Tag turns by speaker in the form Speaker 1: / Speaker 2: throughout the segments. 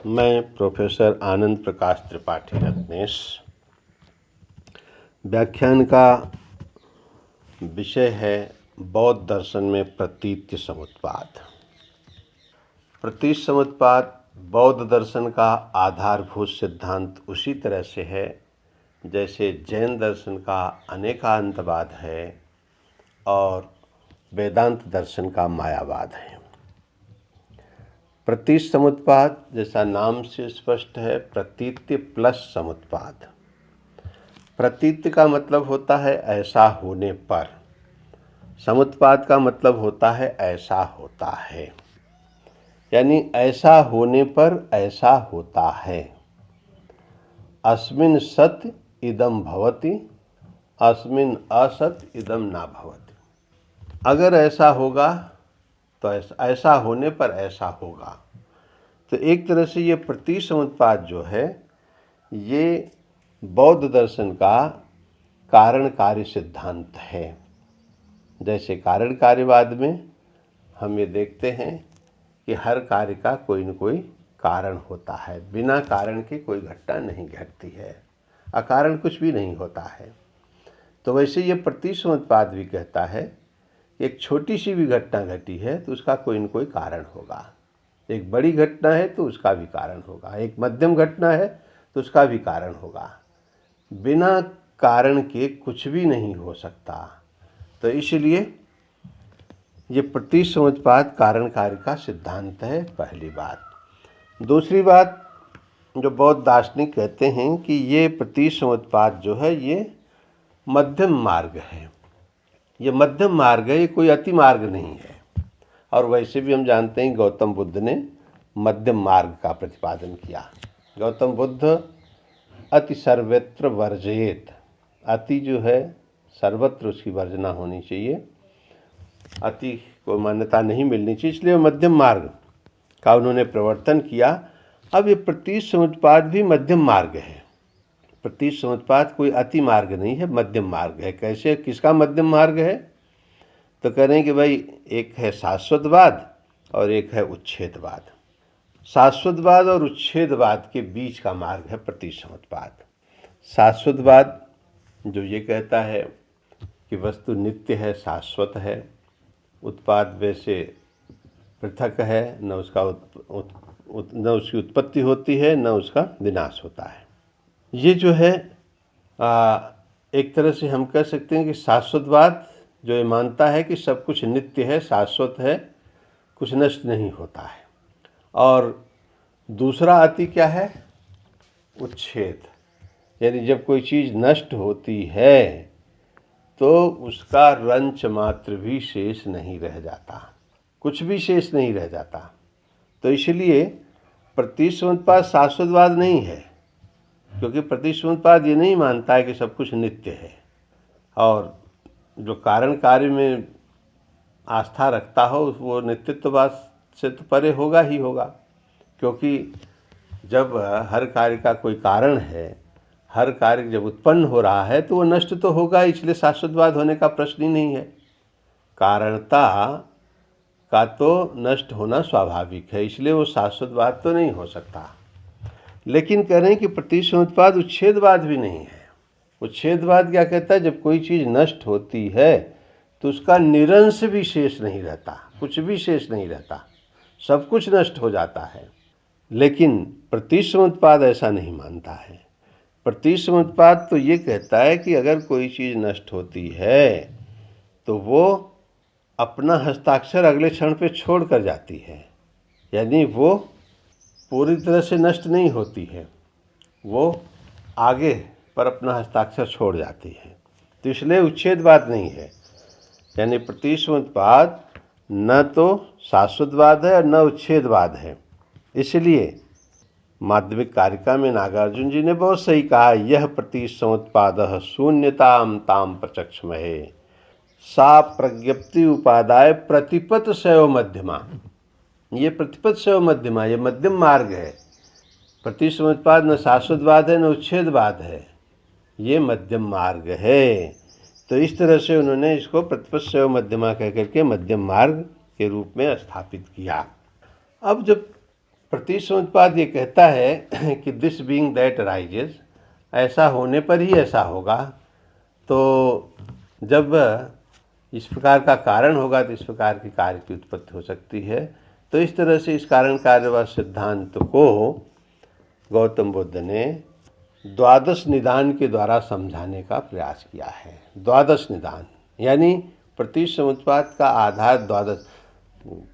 Speaker 1: मैं प्रोफेसर आनंद प्रकाश त्रिपाठी रत्नेश। व्याख्यान का विषय है बौद्ध दर्शन में प्रतीत्य समुत्पाद। प्रतीत समुत्पाद बौद्ध दर्शन का आधारभूत सिद्धांत उसी तरह से है जैसे जैन दर्शन का अनेकांतवाद है और वेदांत दर्शन का मायावाद है। प्रतीत समुत्पाद जैसा नाम से स्पष्ट है, प्रतीत्य प्लस समुत्पाद। प्रतीत्य का मतलब होता है ऐसा होने पर, समुत्पाद का मतलब होता है ऐसा होता है, यानी ऐसा होने पर ऐसा होता है। अस्मिन् सत् इदं भवति, अस्मिन् असत् इदं न भवति। अगर ऐसा होगा तो ऐसा होने पर ऐसा होगा। तो एक तरह से ये प्रतीत समुत्पाद जो है ये बौद्ध दर्शन का कारण कार्य सिद्धांत है। जैसे कारण कार्यवाद में हम ये देखते हैं कि हर कार्य का कोई न कोई कारण होता है, बिना कारण के कोई घटना नहीं घटती है, अकारण कुछ भी नहीं होता है। तो वैसे ये प्रतीत समुत्पाद भी कहता है एक छोटी सी भी घटना घटी है तो उसका कोई न कोई कारण होगा। एक बड़ी घटना है तो उसका भी कारण होगा, एक मध्यम घटना है तो उसका भी कारण होगा। बिना कारण के कुछ भी नहीं हो सकता। तो इसलिए ये प्रतीत समुत्पाद कारण कार्य का सिद्धांत है, पहली बात। दूसरी बात, जो बौद्ध दार्शनिक कहते हैं कि ये प्रतीत समुत्पाद जो है ये मध्यम मार्ग है। ये मध्यम मार्ग है, ये कोई अति मार्ग नहीं है। और वैसे भी हम जानते हैं गौतम बुद्ध ने मध्यम मार्ग का प्रतिपादन किया। गौतम बुद्ध अति सर्वत्र वर्जयेत, अति जो है सर्वत्र उसकी वर्जना होनी चाहिए, अति को मान्यता नहीं मिलनी चाहिए, इसलिए मध्यम मार्ग का उन्होंने प्रवर्तन किया। अब ये प्रतीत समुत्पाद भी मध्यम मार्ग है। प्रतीत समुत्पाद कोई अति मार्ग नहीं है, मध्यम मार्ग है। कैसे, किसका मध्यम मार्ग है? तो कह रहे हैं कि भाई एक है शाश्वतवाद और एक है उच्छेदवाद। शाश्वतवाद और उच्छेदवाद के बीच का मार्ग है प्रतीत समुत्पाद। शाश्वतवाद जो ये कहता है कि वस्तु नित्य है, शाश्वत है, उत्पाद वैसे पृथक है, न उसकी उत्पत्ति होती है न उसका विनाश होता है। ये जो है एक तरह से हम कह सकते हैं कि शाश्वतवाद जो ये मानता है कि सब कुछ नित्य है, शाश्वत है, कुछ नष्ट नहीं होता है। और दूसरा अति क्या है? उच्छेद, यानी जब कोई चीज़ नष्ट होती है तो उसका रंच मात्र भी शेष नहीं रह जाता, कुछ भी शेष नहीं रह जाता। तो इसलिए प्रतीत समुत्पाद शाश्वतवाद नहीं है, क्योंकि प्रतीत समुत्पाद ये नहीं मानता है कि सब कुछ नित्य है। और जो कारण कार्य में आस्था रखता हो वो नित्यत्ववाद से तो परे होगा ही होगा, क्योंकि जब हर कार्य का कोई कारण है, हर कार्य जब उत्पन्न हो रहा है तो वो नष्ट तो होगा, इसलिए शाश्वतवाद होने का प्रश्न ही नहीं है। कारणता का तो नष्ट होना स्वाभाविक है, इसलिए वो शाश्वतवाद तो नहीं हो सकता। लेकिन कह रहे हैं कि प्रतीत समुत्पाद उच्छेदवाद भी नहीं है। उच्छेदवाद क्या कहता है? जब कोई चीज़ नष्ट होती है तो उसका निरंश भी शेष नहीं रहता, कुछ भी शेष नहीं रहता, सब कुछ नष्ट हो जाता है। लेकिन प्रतीत समुत्पाद ऐसा नहीं मानता है। प्रतीत समुत्पाद तो ये कहता है कि अगर कोई चीज़ नष्ट होती है तो वो अपना हस्ताक्षर अगले क्षण पे छोड़ कर जाती है, यानी वो पूरी तरह से नष्ट नहीं होती है, वो आगे पर अपना हस्ताक्षर छोड़ जाती है। तो इसलिए उच्छेदवाद नहीं है, यानी प्रतीत समुत्पाद न तो शाश्वतवाद है और न उच्छेदवाद है। इसलिए माध्यमिक कारिका में नागार्जुन जी ने बहुत सही कहा, यह प्रतीत समुत्पादः शून्यताम ताम प्रचक्षमहे सा प्रज्ञप्ति उपादाय प्रतिपत शैव मध्यमा। ये प्रतिपत शैव मध्यमा, ये मध्यम मार्ग है। प्रतीत समुत्पाद न शाश्वतवाद है न उच्छेदवाद है, ये मध्यम मार्ग है। तो इस तरह से उन्होंने इसको प्रतिपत शैव मध्यमा कह करके मध्यम मार्ग के रूप में स्थापित किया। अब जब प्रतिसमुच्चयवाद ये कहता है कि दिस बीइंग दैट राइजेस, ऐसा होने पर ही ऐसा होगा। तो जब इस प्रकार का कारण होगा तो इस प्रकार की कार्य की उत्पत्ति हो सकती है। तो इस तरह से इस कारण कार्यवाद सिद्धांत को गौतम बुद्ध ने द्वादश निदान के द्वारा समझाने का प्रयास किया है। द्वादश निदान यानी प्रतिसमुच्चयवाद का आधार द्वादश,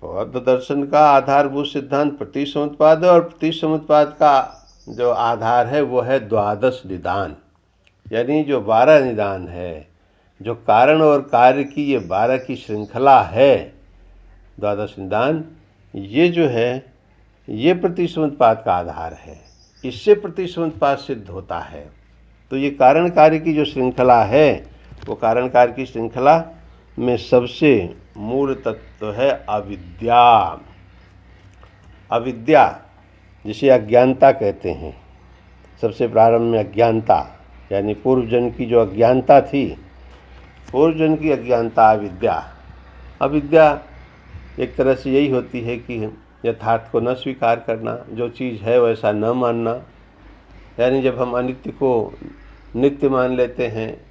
Speaker 1: बौद्ध दर्शन का आधारभूत सिद्धांत प्रतिसमुच्चयवाद है और प्रतिसमुच्चयवाद का जो आधार है वो है द्वादश निदान, यानी जो 12 निदान है, जो कारण और कार्य की ये 12 की श्रृंखला है, द्वादश निदान, ये जो है ये प्रतिसमुच्चयवाद का आधार है। इससे प्रतिसमुच्चयवाद सिद्ध होता है। तो ये कारण कार्य की जो श्रृंखला है वो कारण कार्य की श्रृंखला में सबसे मूल तत्व है अविद्या। अविद्या जिसे अज्ञानता कहते हैं। सबसे प्रारंभ में अज्ञानता यानी पूर्व जन्म की जो अज्ञानता थी, पूर्व जन्म की अज्ञानता अविद्या। अविद्या एक तरह से यही होती है कि यथार्थ को न स्वीकार करना, जो चीज़ है वैसा न मानना। यानी जब हम अनित्य को नित्य मान लेते हैं,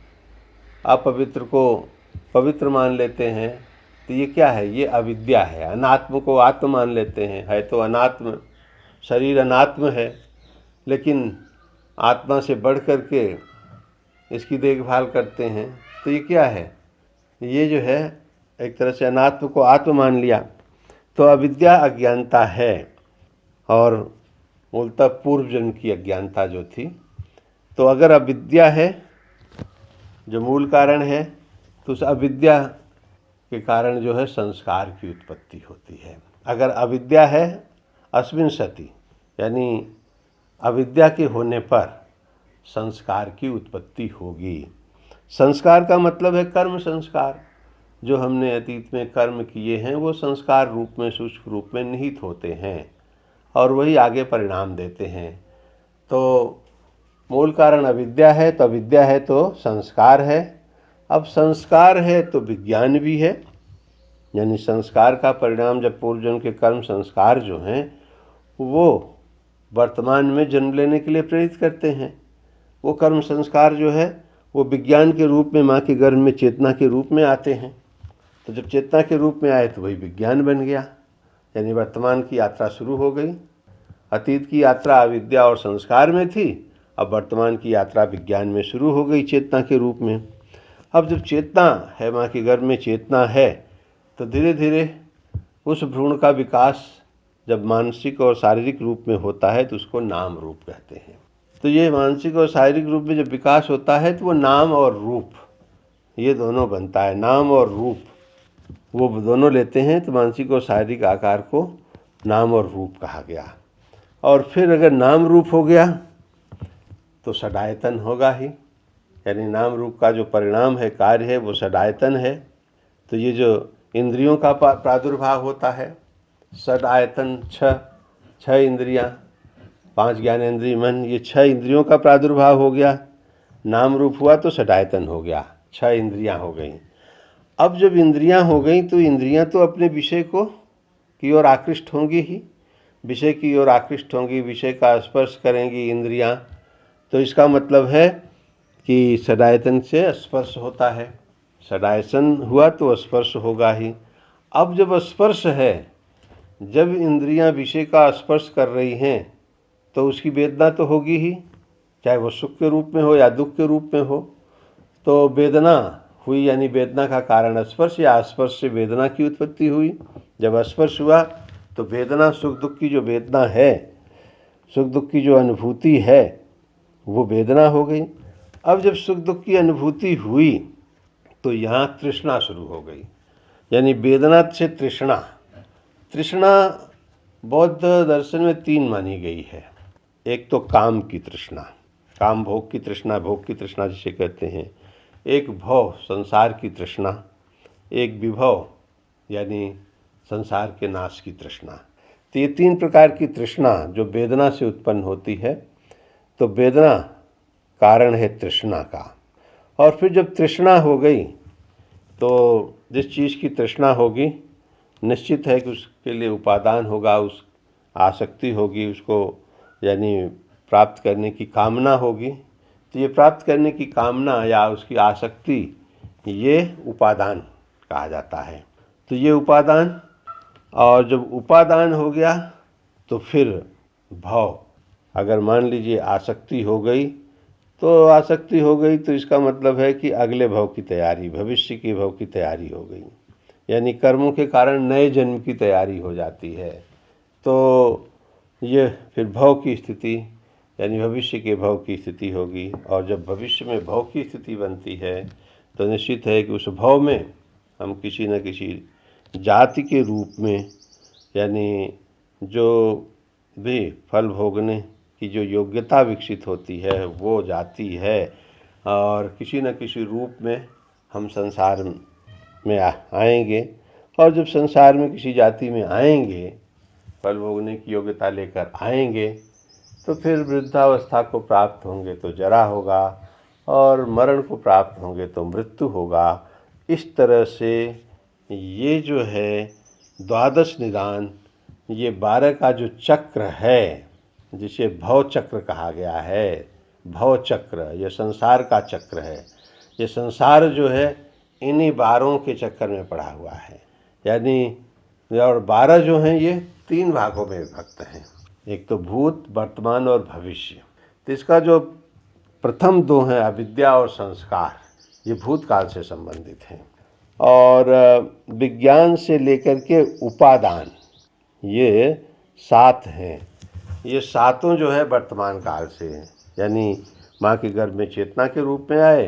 Speaker 1: अपवित्र को पवित्र मान लेते हैं, तो ये क्या है? ये अविद्या है। अनात्म को आत्म मान लेते हैं, है तो अनात्म, शरीर अनात्म है, लेकिन आत्मा से बढ़ कर के इसकी देखभाल करते हैं, तो ये क्या है? ये जो है एक तरह से अनात्म को आत्म मान लिया। तो अविद्या अज्ञानता है और मूलतः पूर्व जन्म की अज्ञानता जो थी। तो अगर अविद्या है जो मूल कारण है, तो उस अविद्या के कारण जो है संस्कार की उत्पत्ति होती है। अगर अविद्या है अस्मिन् सति, यानी अविद्या के होने पर संस्कार की उत्पत्ति होगी। संस्कार का मतलब है कर्म संस्कार। जो हमने अतीत में कर्म किए हैं वो संस्कार रूप में, सूक्ष्म रूप में निहित होते हैं और वही आगे परिणाम देते हैं। तो मूल कारण अविद्या है, तो अविद्या है तो संस्कार है। अब संस्कार है तो विज्ञान भी है, यानी संस्कार का परिणाम जब पूर्व जन्म के कर्म संस्कार जो हैं वो वर्तमान में जन्म लेने के लिए प्रेरित करते हैं। वो कर्म संस्कार जो है वो विज्ञान के रूप में माँ के गर्भ में चेतना के रूप में आते हैं। तो जब चेतना के रूप में आए तो वही विज्ञान बन गया, यानी वर्तमान की यात्रा शुरू हो गई। अतीत की यात्रा अविद्या और संस्कार में थी, अब वर्तमान की यात्रा विज्ञान में शुरू हो गई चेतना के रूप में। अब जब चेतना है, माँ के गर्भ में चेतना है, तो धीरे धीरे उस भ्रूण का विकास जब मानसिक और शारीरिक रूप में होता है तो उसको नाम रूप कहते हैं। तो ये मानसिक और शारीरिक रूप में जब विकास होता है तो वो नाम और रूप ये दोनों बनता है। नाम और रूप वो दोनों लेते हैं, तो मानसिक और शारीरिक आकार को नाम और रूप कहा गया। और फिर अगर नाम रूप हो गया तो षडायतन होगा ही, यानी नाम रूप का जो परिणाम है, कार्य है, वो षडायतन है। तो ये जो इंद्रियों का प्रादुर्भाव होता है, षडायतन, छह इंद्रियां, 5 ज्ञानेंद्रिय मन, ये 6 इंद्रियों का प्रादुर्भाव हो गया। नाम रूप हुआ तो षडायतन हो गया, 6 इंद्रियां हो गई। अब जब इंद्रियां हो गई तो इंद्रियां तो अपने विषय को की ओर आकृष्ट होंगी ही, विषय की ओर आकृष्ट होंगी, विषय का स्पर्श करेंगी इंद्रियां। तो इसका मतलब है कि षडायतन से स्पर्श होता है, षडायतन हुआ तो स्पर्श होगा ही। अब जब स्पर्श है, जब इंद्रियां विषय का स्पर्श कर रही हैं तो उसकी वेदना तो होगी ही, चाहे वो सुख के रूप में हो या दुख के रूप में हो। तो वेदना हुई, यानी वेदना का कारण स्पर्श या स्पर्श से वेदना की उत्पत्ति हुई। जब स्पर्श हुआ तो वेदना, सुख दुख की जो वेदना है, सुख दुख की जो अनुभूति है वो वेदना हो गई। अब जब सुख दुख की अनुभूति हुई तो यहाँ तृष्णा शुरू हो गई, यानी वेदना से तृष्णा। तृष्णा बौद्ध दर्शन में 3 मानी गई है। एक तो काम की तृष्णा, काम भोग की तृष्णा, भोग की तृष्णा जिसे कहते हैं। एक भव, संसार की तृष्णा। एक विभव, यानी संसार के नाश की तृष्णा। तो ये 3 प्रकार की तृष्णा जो वेदना से उत्पन्न होती है। तो वेदना कारण है तृष्णा का। और फिर जब तृष्णा हो गई तो जिस चीज़ की तृष्णा होगी निश्चित है कि उसके लिए उपादान होगा, उस आसक्ति होगी, उसको यानी प्राप्त करने की कामना होगी, तो ये प्राप्त करने की कामना या उसकी आसक्ति, ये उपादान कहा जाता है। तो ये उपादान, और जब उपादान हो गया तो फिर भव। अगर मान लीजिए आसक्ति हो गई, तो आसक्ति हो गई तो इसका मतलब है कि अगले भव की तैयारी, भविष्य के भव की तैयारी हो गई, यानी कर्मों के कारण नए जन्म की तैयारी हो जाती है। तो ये फिर भव की स्थिति, यानी भविष्य के भव की स्थिति होगी। और जब भविष्य में भव की स्थिति बनती है तो निश्चित है कि उस भव में हम किसी न किसी जाति के रूप में, यानी जो भी फल भोगने की जो योग्यता विकसित होती है वो जाति है, और किसी न किसी रूप में हम संसार में आएंगे। और जब संसार में किसी जाति में आएंगे, फल भोगने की योग्यता लेकर आएंगे, तो फिर वृद्धावस्था को प्राप्त होंगे तो जरा होगा, और मरण को प्राप्त होंगे तो मृत्यु होगा। इस तरह से ये जो है द्वादश निदान, ये 12 का जो चक्र है, जिसे भव चक्र कहा गया है, भव चक्र ये संसार का चक्र है। ये संसार जो है इन्हीं 12 के चक्कर में पड़ा हुआ है, यानी और 12 जो हैं ये 3 भागों में विभक्त हैं। एक तो भूत, वर्तमान और भविष्य। तो इसका जो प्रथम 2 हैं अविद्या और संस्कार, ये भूतकाल से संबंधित हैं। और विज्ञान से लेकर के उपादान, ये 7 हैं। ये 7 जो है वर्तमान काल से हैं, यानी माँ के गर्भ में चेतना के रूप में आए,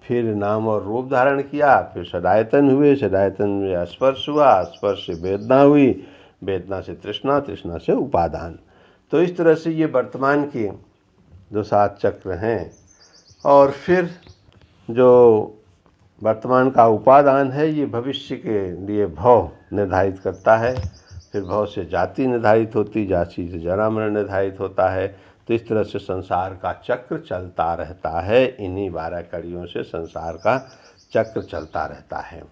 Speaker 1: फिर नाम और रूप धारण किया, फिर सदायतन हुए, सदायतन में स्पर्श हुआ, स्पर्श से वेदना हुई, वेदना से तृष्णा, तृष्णा से उपादान। तो इस तरह से ये वर्तमान के जो 7 चक्र हैं। और फिर जो वर्तमान का उपादान है, ये भविष्य के लिए भव निर्धारित करता है। फिर भव से जाति निर्धारित होती, जाति से जरा मरण निर्धारित होता है। तो इस तरह से संसार का चक्र चलता रहता है। इन्हीं 12 कड़ियों से संसार का चक्र चलता रहता है।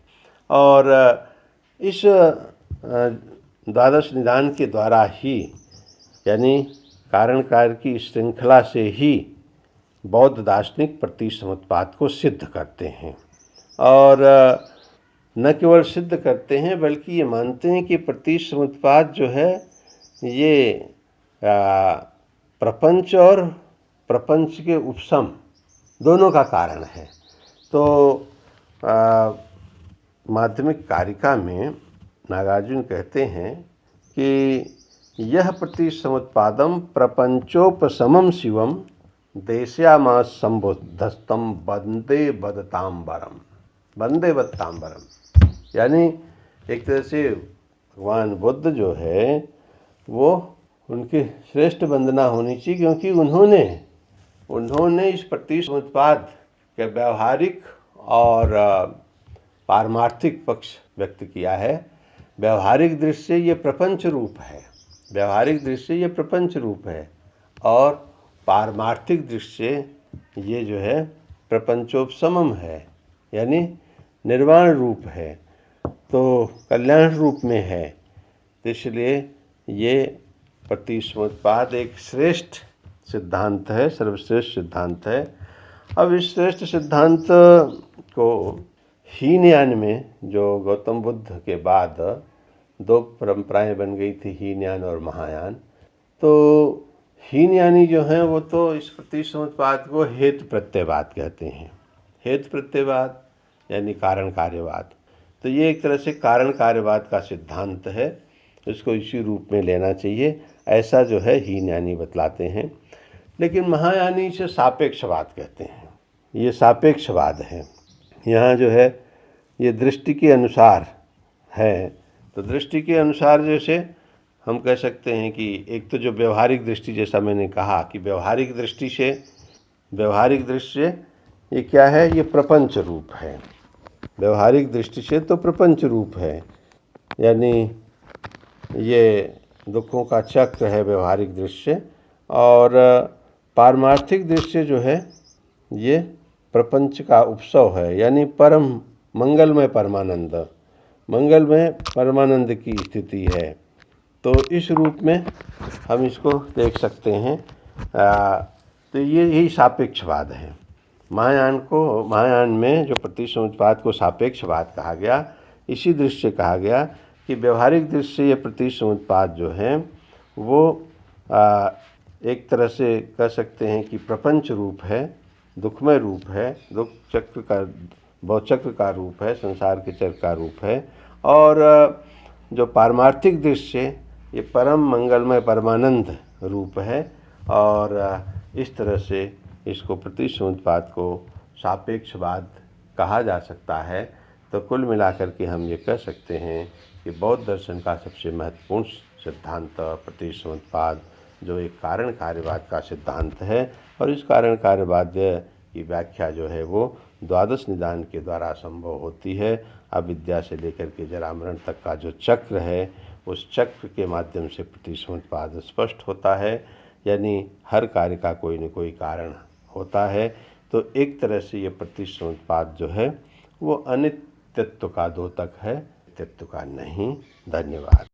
Speaker 1: और इस द्वादश निदान के द्वारा ही, यानी कारण कार्य की श्रृंखला से ही बौद्ध दार्शनिक प्रतिसमुत्पाद को सिद्ध करते हैं। और न केवल सिद्ध करते हैं बल्कि ये मानते हैं कि प्रतिसमुत्पाद जो है ये प्रपंच और प्रपंच के उपशम दोनों का कारण है। तो माध्यमिक कारिका में नागार्जुन कहते हैं कि यह प्रतिसमुत्पादम प्रपंचोपशमम शिवम देश्यामा संबुद्धस्तम वंदे वदतांबरम, वंदे वदतांबरम। यानी एक तरह से भगवान बुद्ध जो है वो उनकी श्रेष्ठ वंदना होनी चाहिए, क्योंकि उन्होंने इस प्रतिसमुत्पाद के व्यवहारिक और पारमार्थिक पक्ष व्यक्त किया है। व्यवहारिक दृष्टि से ये प्रपंच रूप है, व्यवहारिक दृष्टि से ये प्रपंच रूप है, और पारमार्थिक दृष्टि से ये जो है प्रपंचोपशमम है, यानी निर्वाण रूप है, तो कल्याण रूप में है। तो इसलिए ये प्रतिसमुत्पाद एक श्रेष्ठ सिद्धांत है, सर्वश्रेष्ठ सिद्धांत है। अब इस श्रेष्ठ सिद्धांत को हीनयान में, जो गौतम बुद्ध के बाद 2 परंपराएं बन गई थी, हीनयान और महायान, तो हीनयानी जो हैं वो तो इस प्रतिसमुत्पाद को हेतु प्रत्ययवाद कहते हैं। हेतु प्रत्ययवाद यानी कारण कार्यवाद। तो ये एक तरह से कारण कार्यवाद का सिद्धांत है, इसको इसी रूप में लेना चाहिए, ऐसा जो है हीनयानी बतलाते हैं। लेकिन महायानी इसे सापेक्षवाद कहते हैं। ये सापेक्षवाद है, यहाँ जो है ये दृष्टि के अनुसार है। तो दृष्टि के अनुसार जैसे हम कह सकते हैं कि एक तो जो व्यवहारिक दृष्टि, जैसा मैंने कहा कि व्यवहारिक दृष्टि से ये क्या है, ये प्रपंच रूप है। व्यवहारिक दृष्टि से तो प्रपंच रूप है, यानी ये दुखों का चक्र है व्यवहारिक दृष्टि से। और पारमार्थिक दृष्टि से जो है ये प्रपंच का उपसव है, यानी परम मंगलमय परमानंद, मंगलमय परमानंद की स्थिति है। तो इस रूप में हम इसको देख सकते हैं। तो ये यही सापेक्षवाद है। महायान में जो प्रतिसमुच्चयवाद को सापेक्षवाद कहा गया, इसी दृष्टि से कहा गया कि व्यवहारिक दृष्टि से ये प्रतिसमुच्चयवाद जो है वो एक तरह से कह सकते हैं कि प्रपंच रूप है, दुखमय रूप है, दुख चक्र का भवचक्र का रूप है, संसार के चक्र का रूप है। और जो पारमार्थिक दृष्टि से ये परम मंगलमय परमानंद रूप है। और इस तरह से इसको प्रतिसमुच्चयवाद को सापेक्षवाद कहा जा सकता है। तो कुल मिलाकर के हम ये कह सकते हैं कि बौद्ध दर्शन का सबसे महत्वपूर्ण सिद्धांत प्रतिसमुच्चयवाद, जो एक कारण कार्यवाद का सिद्धांत है। और इस कारण कार्यवाद की व्याख्या जो है वो द्वादश निदान के द्वारा संभव होती है। अविद्या से लेकर के जरामरण तक का जो चक्र है, उस चक्र के माध्यम से प्रतिसमुच्चयवाद स्पष्ट होता है। यानी हर कार्य का कोई न कोई कारण होता है। तो एक तरह से ये प्रतिसमुच्चयवाद जो है वो अनित्यत्व का द्योतक है, नित्यत्व का नहीं। धन्यवाद।